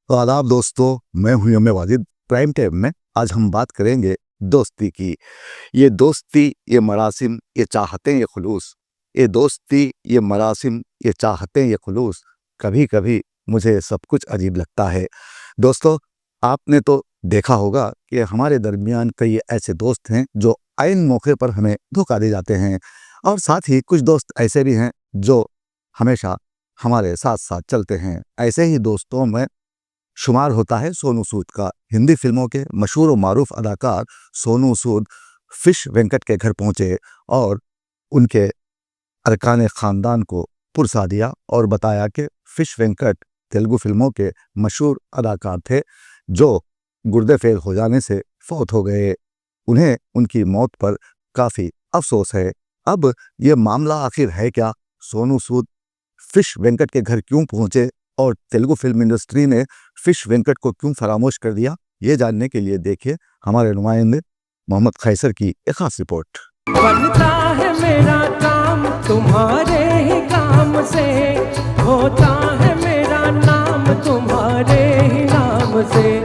तो आदाब दोस्तों, मैं हूं यम वाजिद। प्राइम टाइम में आज हम बात करेंगे दोस्ती की। ये दोस्ती, ये मरासिम, ये चाहतें, ये खुलूस। ये दोस्ती, ये मरासिम, ये चाहतें, ये खुलूस। कभी कभी मुझे सब कुछ अजीब लगता है। दोस्तों, आपने तो देखा होगा कि हमारे दरमियान कई ऐसे दोस्त हैं जो आइन मौके पर हमें धोखा दे जाते हैं, और साथ ही कुछ दोस्त ऐसे भी हैं जो हमेशा हमारे साथ साथ चलते हैं। ऐसे ही दोस्तों में शुमार होता है सोनू सूद का। हिंदी फिल्मों के मशहूर और मारूफ अदाकार सोनू सूद फिश वेंकट के घर पहुंचे और उनके अरकान ख़ानदान को पुरसा दिया और बताया कि फिश वेंकट तेलुगु फिल्मों के मशहूर अदाकार थे जो गुर्दे फेल हो जाने से फौत हो गए। उन्हें उनकी मौत पर काफ़ी अफसोस है। अब ये मामला आखिर है क्या? सोनू सूद फिश वेंकट के घर क्यों पहुंचे और तेलुगु फिल्म इंडस्ट्री ने फिश वेंकट को क्यों फरामोश कर दिया? ये जानने के लिए देखिए हमारे नुमाइंदे मोहम्मद खैसर की एक खास रिपोर्ट। बनता है मेरा काम तुम्हारे ही काम से, होता है मेरा नाम तुम्हारे ही नाम से।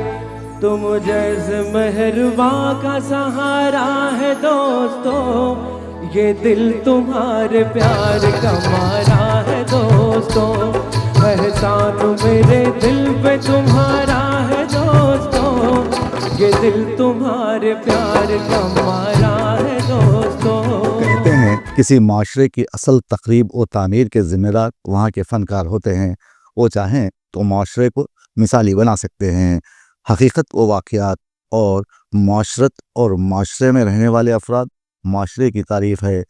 तुम जैसे मेहरबा का सहारा है दोस्तों, ये दिल तुम्हारे प्यार का मारा है दोस्तों। एहसान मेरे दिल पे तुम्हारा है दोस्तों, ये दिल तुम्हारे प्यार का मारा है दोस्तों। कहते हैं किसी माशरे की असल तकरीब और तामीर के जिम्मेदार वहाँ के फनकार होते हैं। वो चाहें तो माशरे को मिसाली बना सकते हैं। हकीकत व वाक़यात और माशरत और माशरे में रहने वाले अफराद माशरे की तारीफ़ है।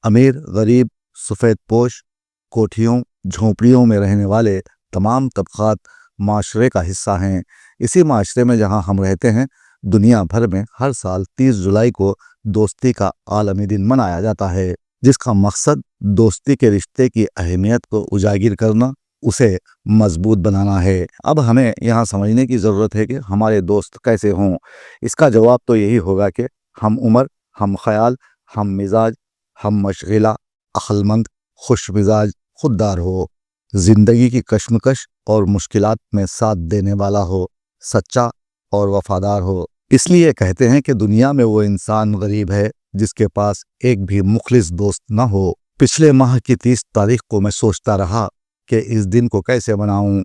अमीर, गरीब, सफ़ेद पोश, कोठियों झोंपड़ियों में रहने वाले तमाम तबक़ात माशरे का हिस्सा हैं। इसी माशरे में जहाँ हम रहते हैं, दुनिया भर में हर साल 30 जुलाई को दोस्ती का आलमी दिन मनाया जाता है, जिसका मकसद दोस्ती के रिश्ते की अहमियत को उजागर करना, उसे मजबूत बनाना है। अब हमें यहाँ समझने की ज़रूरत है कि हमारे दोस्त कैसे हों। इसका जवाब तो यही होगा कि हम उम्र, हम ख्याल, हम मिजाज, हम मशग़िला, अक्लमंद, खुश मिजाज, खुददार हो, ज़िंदगी की कश्मकश और मुश्किलात में साथ देने वाला हो, सच्चा और वफादार हो। इसलिए कहते हैं कि दुनिया में वो इंसान गरीब है जिसके पास एक भी मुखलिस दोस्त न हो। पिछले माह की 30 तारीख को मैं सोचता रहा कि इस दिन को कैसे मनाऊं।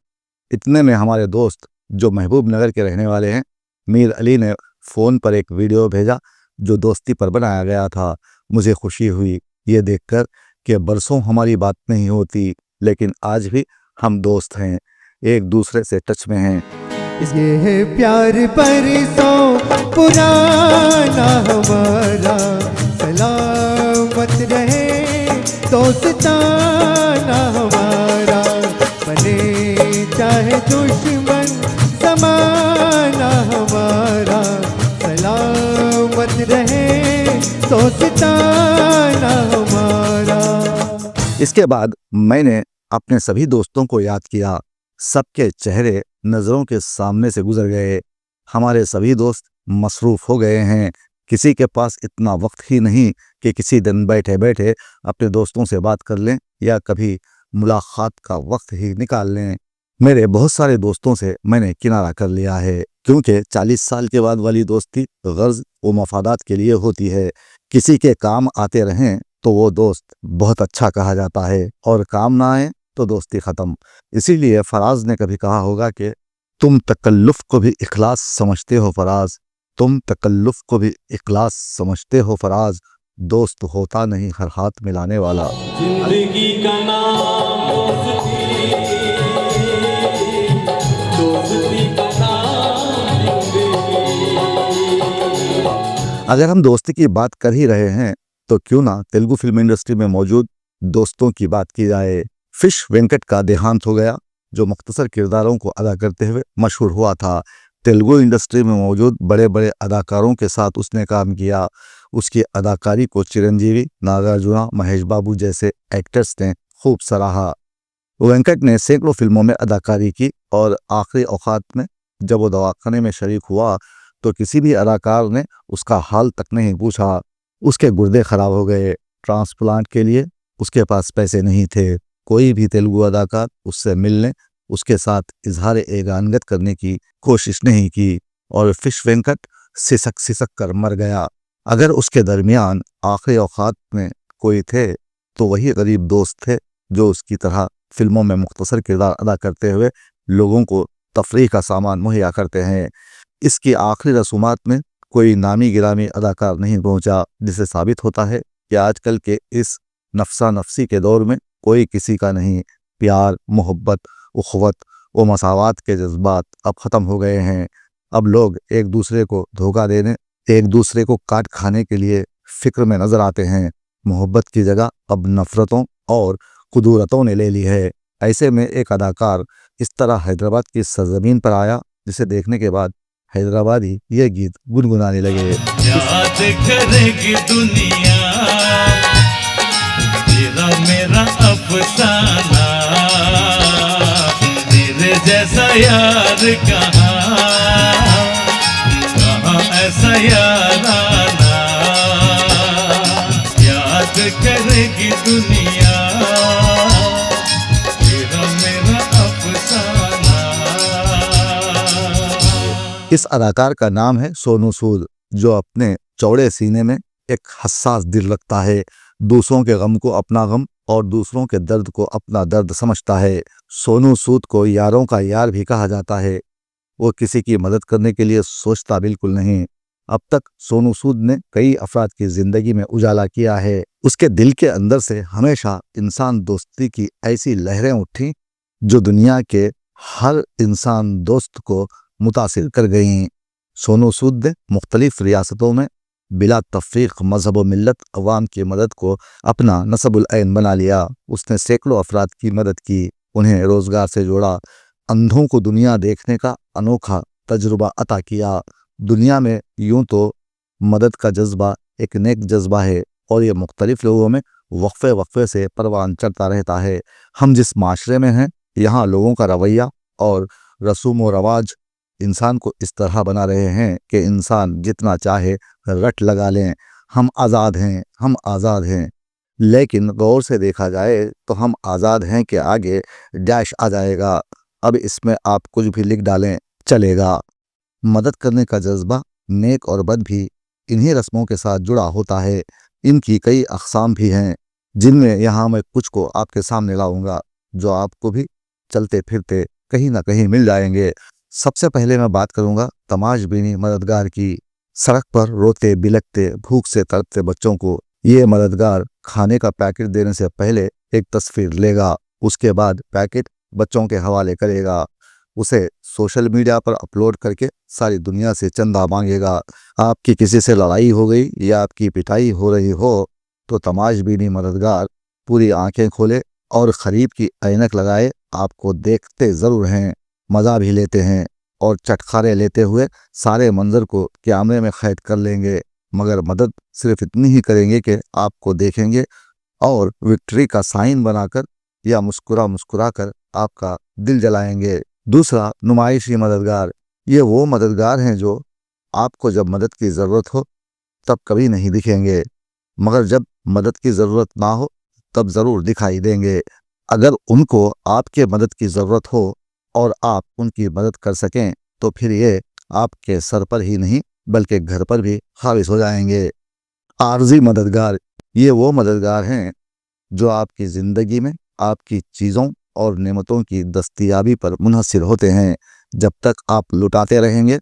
इतने में हमारे दोस्त जो महबूब नगर के रहने वाले हैं, मीर अली ने फ़ोन पर एक वीडियो भेजा जो दोस्ती पर बनाया गया था। मुझे खुशी हुई ये देखकर कि बरसों हमारी बात नहीं होती, लेकिन आज भी हम दोस्त हैं, एक दूसरे से टच में हैं। ये है प्यार बरसों पुराना हमारा, सलामत रहे दोस्ताना हमारा। बने चाहे दुश्मन ज़माना हमारा, सलामत रहे दोस्ताना हमारा। इसके बाद मैंने अपने सभी दोस्तों को याद किया। सबके चेहरे नज़रों के सामने से गुजर गए। हमारे सभी दोस्त मसरूफ़ हो गए हैं। किसी के पास इतना वक्त ही नहीं कि किसी दिन बैठे बैठे अपने दोस्तों से बात कर लें या कभी मुलाकात का वक्त ही निकाल लें। मेरे बहुत सारे दोस्तों से मैंने किनारा कर लिया है, क्योंकि 40 साल के बाद वाली दोस्ती गर्ज व मफादात के लिए होती है। किसी के काम आते रहें तो वो दोस्त बहुत अच्छा कहा जाता है, और काम ना आए तो दोस्ती ख़त्म। इसीलिए फराज ने कभी कहा होगा कि तुम तकल्लुफ़ को भी इखलास समझते हो फराज, तुम तकल्लुफ़ को भी इखलास समझते हो फराज, दोस्त होता नहीं हर हाथ मिलाने वाला। जिंदगी का नाम दोस्ती, दोस्ती का नाम जिंदगी। अगर हम दोस्ती की बात कर ही रहे हैं तो क्यों ना तेलुगु फिल्म इंडस्ट्री में मौजूद दोस्तों की बात की जाए। फिश वेंकट का देहांत हो गया, जो मुख्तसर किरदारों को अदा करते हुए मशहूर हुआ था। तेलुगु इंडस्ट्री में मौजूद बड़े बड़े अदाकारों के साथ उसने काम किया। उसकी अदाकारी को चिरंजीवी, नागार्जुना, महेश बाबू जैसे एक्टर्स ने खूब सराहा। वेंकट ने सैकड़ों फिल्मों में अदाकारी की, और आखिरी औकात में जब वो दवाखाने में शरीक हुआ तो किसी भी अदाकार ने उसका हाल तक नहीं पूछा। उसके गुर्दे खराब हो गए। ट्रांसप्लांट के लिए उसके पास पैसे नहीं थे। कोई भी तेलुगु अदाकार उससे मिलने اس کے ساتھ اظہار ایگانگت کرنے کی کوشش نہیں کی اور فش وینکٹ سسک سسک کر مر گیا۔ اگر اس کے درمیان آخری اوقات میں کوئی تھے تو وہی غریب دوست تھے جو اس کی طرح فلموں میں مختصر کردار ادا کرتے ہوئے لوگوں کو تفریح کا سامان مہیا کرتے ہیں۔ اس کی آخری رسومات میں کوئی نامی گرامی اداکار نہیں پہنچا، جس سے ثابت ہوتا ہے کہ آج کل کے اس نفسا نفسی کے دور میں کوئی کسی کا نہیں۔ پیار، محبت، اخوت و مساوات کے جذبات اب ختم ہو گئے ہیں۔ اب لوگ ایک دوسرے کو دھوکہ دینے، ایک دوسرے کو کاٹ کھانے کے لیے فکر میں نظر آتے ہیں۔ محبت کی جگہ اب نفرتوں اور قدورتوں نے لے لی ہے۔ ایسے میں ایک اداکار اس طرح حیدرآباد کی سرزمین پر آیا جسے دیکھنے کے بعد حیدرآبادی یہ گیت گنگنانے لگے۔ یاد کرے گی دنیا تیرا میرا افسانہ، تیرے جیسا یار کہاں کہاں ایسا یارانہ، یاد کرے گی دنیا تیرا میرا افسانہ۔ اس اداکار کا نام ہے سونو سود، جو اپنے چوڑے سینے میں ایک حساس دل رکھتا ہے، دوسروں کے غم کو اپنا غم اور دوسروں کے درد کو اپنا درد سمجھتا ہے۔ سونو سود کو یاروں کا یار بھی کہا جاتا ہے۔ وہ کسی کی مدد کرنے کے لیے سوچتا بالکل نہیں۔ اب تک سونو سود نے کئی افراد کی زندگی میں اجالا کیا ہے۔ اس کے دل کے اندر سے ہمیشہ انسان دوستی کی ایسی لہریں اٹھیں جو دنیا کے ہر انسان دوست کو متاثر کر گئیں۔ سونو سود نے مختلف ریاستوں میں بلا تفریق مذہب و ملت عوام کی مدد کو اپنا نصب العین بنا لیا۔ اس نے سینکڑوں افراد کی مدد کی، انہیں روزگار سے جوڑا، اندھوں کو دنیا دیکھنے کا انوکھا تجربہ عطا کیا۔ دنیا میں یوں تو مدد کا جذبہ ایک نیک جذبہ ہے اور یہ مختلف لوگوں میں وقفے وقفے سے پروان چڑھتا رہتا ہے۔ ہم جس معاشرے میں ہیں یہاں لوگوں کا رویہ اور رسوم و رواج انسان کو اس طرح بنا رہے ہیں کہ انسان جتنا چاہے رٹ لگا لیں۔ ہم آزاد ہیں، ہم آزاد ہیں، لیکن غور سے دیکھا جائے تو ہم آزاد ہیں کہ آگے ڈیش آ جائے گا۔ اب اس میں آپ کچھ بھی لکھ ڈالیں چلے گا۔ مدد کرنے کا جذبہ نیک اور بد بھی انہی رسموں کے ساتھ جڑا ہوتا ہے۔ ان کی کئی اقسام بھی ہیں جن میں یہاں میں کچھ کو آپ کے سامنے لاؤں گا جو آپ کو بھی چلتے پھرتے کہیں نہ کہیں مل جائیں گے۔ سب سے پہلے میں بات کروں گا تماش بینی مددگار کی۔ سڑک پر روتے بلکتے بھوک سے تڑپتے بچوں کو یہ مددگار کھانے کا پیکٹ دینے سے پہلے ایک تصویر لے گا، اس کے بعد پیکٹ بچوں کے حوالے کرے گا، اسے سوشل میڈیا پر اپلوڈ کر کے ساری دنیا سے چندہ مانگے گا۔ آپ کی کسی سے لڑائی ہو گئی یا آپ کی پٹائی ہو رہی ہو تو تماش بینی مددگار پوری آنکھیں کھولے اور قریب کی اینک لگائے آپ کو دیکھتے ضرور ہیں، مزہ بھی لیتے ہیں اور چٹخارے لیتے ہوئے سارے منظر کو کیمرے میں قید کر لیں گے، مگر مدد صرف اتنی ہی کریں گے کہ آپ کو دیکھیں گے اور وکٹری کا سائن بنا کر یا مسکرا کر آپ کا دل جلائیں گے۔ دوسرا، نمائشی مددگار۔ یہ وہ مددگار ہیں جو آپ کو جب مدد کی ضرورت ہو تب کبھی نہیں دکھیں گے، مگر جب مدد کی ضرورت نہ ہو تب ضرور دکھائی دیں گے۔ اگر ان کو آپ کے مدد کی ضرورت ہو اور آپ ان کی مدد کر سکیں تو پھر یہ آپ کے سر پر ہی نہیں بلکہ گھر پر بھی خاوش ہو جائیں گے۔ عارضی مددگار۔ یہ وہ مددگار ہیں جو آپ کی زندگی میں آپ کی چیزوں اور نعمتوں کی دستیابی پر منحصر ہوتے ہیں۔ جب تک آپ لٹاتے رہیں گے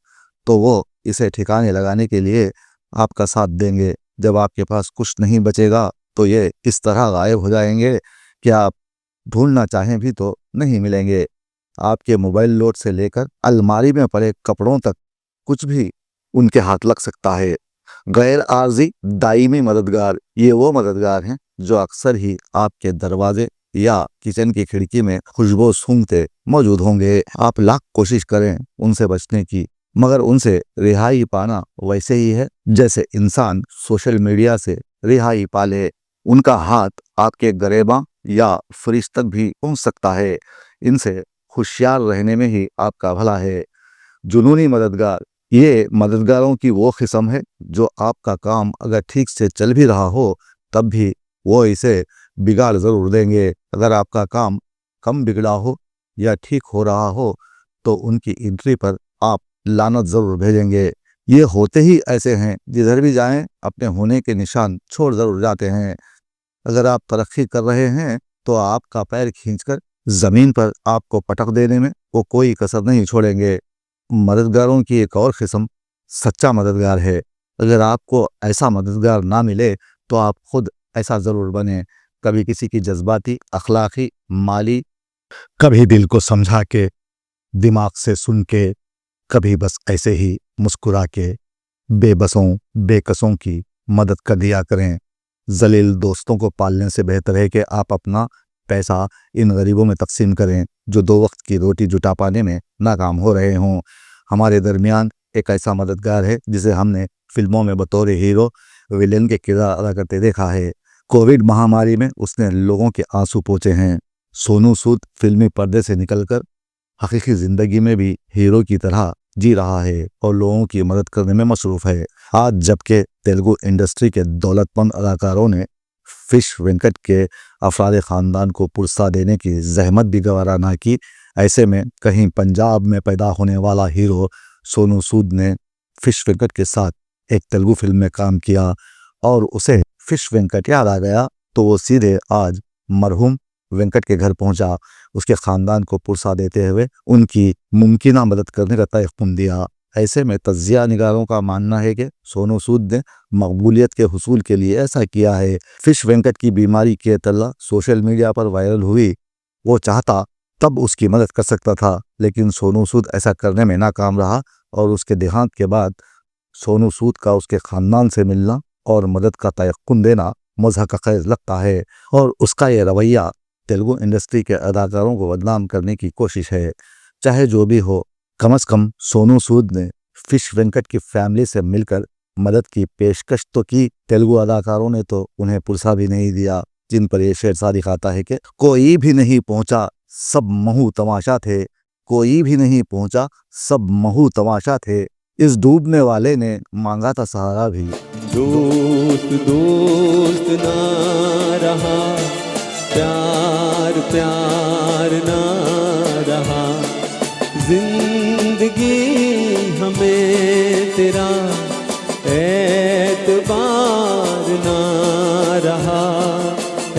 تو وہ اسے ٹھکانے لگانے کے لیے آپ کا ساتھ دیں گے۔ جب آپ کے پاس کچھ نہیں بچے گا تو یہ اس طرح غائب ہو جائیں گے کہ آپ ڈھونڈنا چاہیں بھی تو نہیں ملیں گے۔ آپ کے موبائل لوڈ سے لے کر الماری میں پڑے کپڑوں تک کچھ بھی ان کے ہاتھ لگ سکتا ہے۔ غیر عارضی دائمی مددگار۔ یہ وہ مددگار ہیں جو اکثر ہی آپ کے دروازے یا کچن کی کھڑکی میں خوشبو سونگھتے موجود ہوں گے۔ آپ لاکھ کوشش کریں ان سے بچنے کی، مگر ان سے رہائی پانا ویسے ہی ہے جیسے انسان سوشل میڈیا سے رہائی پالے۔ ان کا ہاتھ آپ کے گریباں یا فریج تک بھی پہنچ سکتا ہے۔ ان سے ہوشیار رہنے میں ہی آپ کا بھلا ہے۔ جنونی مددگار۔ یہ مددگاروں کی وہ قسم ہے جو آپ کا کام اگر ٹھیک سے چل بھی رہا ہو تب بھی وہ اسے بگاڑ ضرور دیں گے۔ اگر آپ کا کام کم بگڑا ہو या ठीक हो रहा हो तो उनकी एंट्री पर आप लानत ज़रूर भेजेंगे। ये होते ही ऐसे हैं, जिधर भी जाएं अपने होने के निशान छोड़ ज़रूर जाते हैं। अगर आप तरक्की कर रहे हैं तो आपका पैर खींचकर ज़मीन पर आपको पटक देने में वो कोई कसर नहीं छोड़ेंगे। मददगारों की एक और किस्म सच्चा मददगार है। अगर आपको ऐसा मददगार ना मिले तो आप खुद ऐसा ज़रूर बने। कभी किसी की जज्बाती, अखलाकी, माली, कभी दिल को समझा के, दिमाग से सुन के, कभी बस ऐसे ही मुस्कुरा के बेबसों, बेकसों की मदद कर दिया करें। जलील दोस्तों को पालने से बेहतर है कि आप अपना पैसा इन गरीबों में तकसीम करें जो 2 वक्त की रोटी जुटा पाने में नाकाम हो रहे हों। हमारे दरमियान एक ऐसा मददगार है जिसे हमने फिल्मों में बतौर हीरो, विलेन के किरदार अदा करते देखा है। कोविड महामारी में उसने लोगों के आंसू पोंछे हैं। सोनू सूद फिल्मी पर्दे से निकलकर हकीकी ज़िंदगी में भी हीरो की तरह जी रहा है और लोगों की मदद करने में मसरूफ़ है। आज जबकि तेलुगु इंडस्ट्री के दौलतमंद अदाकारों ने फिश वेंकट के अफराद ख़ानदान को पुरस्कार देने की जहमत भी गवारा ना की, ऐसे में कहीं पंजाब में पैदा होने वाला हीरो सोनू सूद ने फिश वेंकट के साथ एक तेलुगु फिल्म में काम किया और उसे फिश वेंकट याद आ गया तो वो सीधे आज मरहूम वेंकट के घर पहुंचा। उसके ख़ानदान को पुरस्कार देते हुए उनकी मुमकिना मदद करने का तयक़ुन दिया। ऐसे में तज्ज़िया निगारों का मानना है कि सोनू सूद ने मकबूलियत के हुसूल के लिए ऐसा किया है। फिश वेंकट की बीमारी की इत्तला सोशल मीडिया पर वायरल हुई। वो चाहता तब उसकी मदद कर सकता था, लेकिन सोनू सूद ऐसा करने में नाकाम रहा और उसके देहांत के बाद सोनू सूद का उसके ख़ानदान से मिलना और मदद का तयक़ुन देना मज़हक़ ख़ैज़ लगता है और उसका ये रवैया तेलुगु इंडस्ट्री के अदाकारों को बदनाम करने की कोशिश है। चाहे जो भी हो, कम से कम सोनू सूद ने फिश वेंकट की फैमिली से मिलकर मदद की पेशकश तो की। तेलुगु अदाकारों ने तो उन्हें पुरस्कार भी नहीं दिया, जिन पर यह शेर सादिक आता है कि कोई भी नहीं पहुंचा सब महू तमाशा थे, कोई भी नहीं पहुंचा सब महू तमाशा थे। इस डूबने वाले ने मांगा था सहारा भी। दोस्त दोस्त ना रहा, प्यार प्यार ना रहा, जिंदगी हमें तेरा एतबार ना रहा,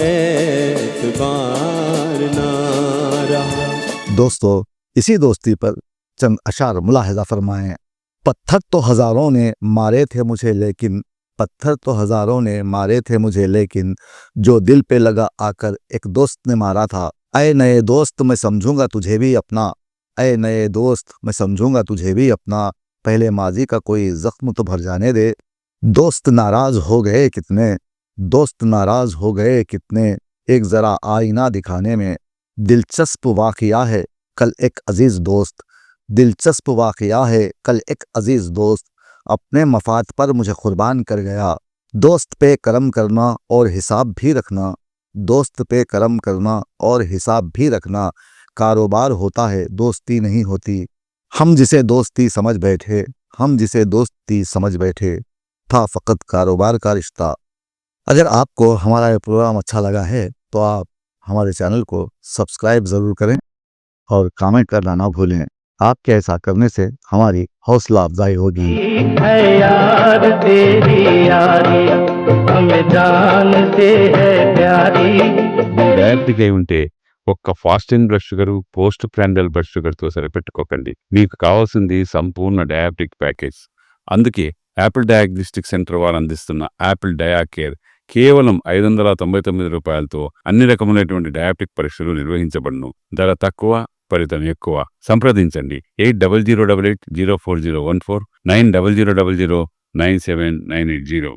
एतबार ना रहा। दोस्तों, इसी दोस्ती पर चंद अशार मुलाहिजा फरमाएं। पत्थर तो हज़ारों ने मारे थे मुझे लेकिन, पत्थर तो हज़ारों ने मारे थे मुझे लेकिन, जो दिल पे लगा आकर एक दोस्त ने मारा था। ऐ नए दोस्त मैं समझूंगा तुझे भी अपना, ऐ नए दोस्त मैं समझूंगा तुझे भी अपना, पहले माजी का कोई ज़ख्म तो भर जाने दे। दोस्त नाराज़ हो गए कितने, दोस्त नाराज़ हो गए कितने, एक ज़रा आईना दिखाने में। दिलचस्प वाक़या है कल एक अज़ीज़ दोस्त, दिलचस्प वाक़या है कल एक अज़ीज़ दोस्त, अपने मफाद पर मुझे कुर्बान कर गया। दोस्त पे करम करना और हिसाब भी रखना, दोस्त पे करम करना और हिसाब भी रखना, कारोबार होता है दोस्ती नहीं होती। हम जिसे दोस्ती समझ बैठे, हम जिसे दोस्ती समझ बैठे, था फ़कत कारोबार का रिश्ता। अगर आपको हमारा ये प्रोग्राम अच्छा लगा है तो आप हमारे चैनल को सब्सक्राइब ज़रूर करें और कमेंट करना ना भूलें। आपके ऐसा करने से हमारी हौसला अफजाई होगी। है यार तेरी यारी हमें जान से है प्यारी। డయాబెటిక్ అయి ఉంటే ఒక్క fasting blood sugar, post prandial blood షుగర్తో సరిపెట్టుకోకండి. మీకు కావాల్సింది సంపూర్ణ డయాబెటిక్ ప్యాకేజ్. అందుకే యాపిల్ డయాగ్నోస్టిక్ సెంటర్ వారు అందిస్తున్న యాపిల్ డయా కేర్ కేవలం 599 రూపాయలతో అన్ని రకములైనటువంటి డయాబెటిక్ పరీక్షలు నిర్వహించబడును. ధర తక్కువ, ఫలితం ఎక్కువ. సంప్రదించండి 8008804014 9000009790.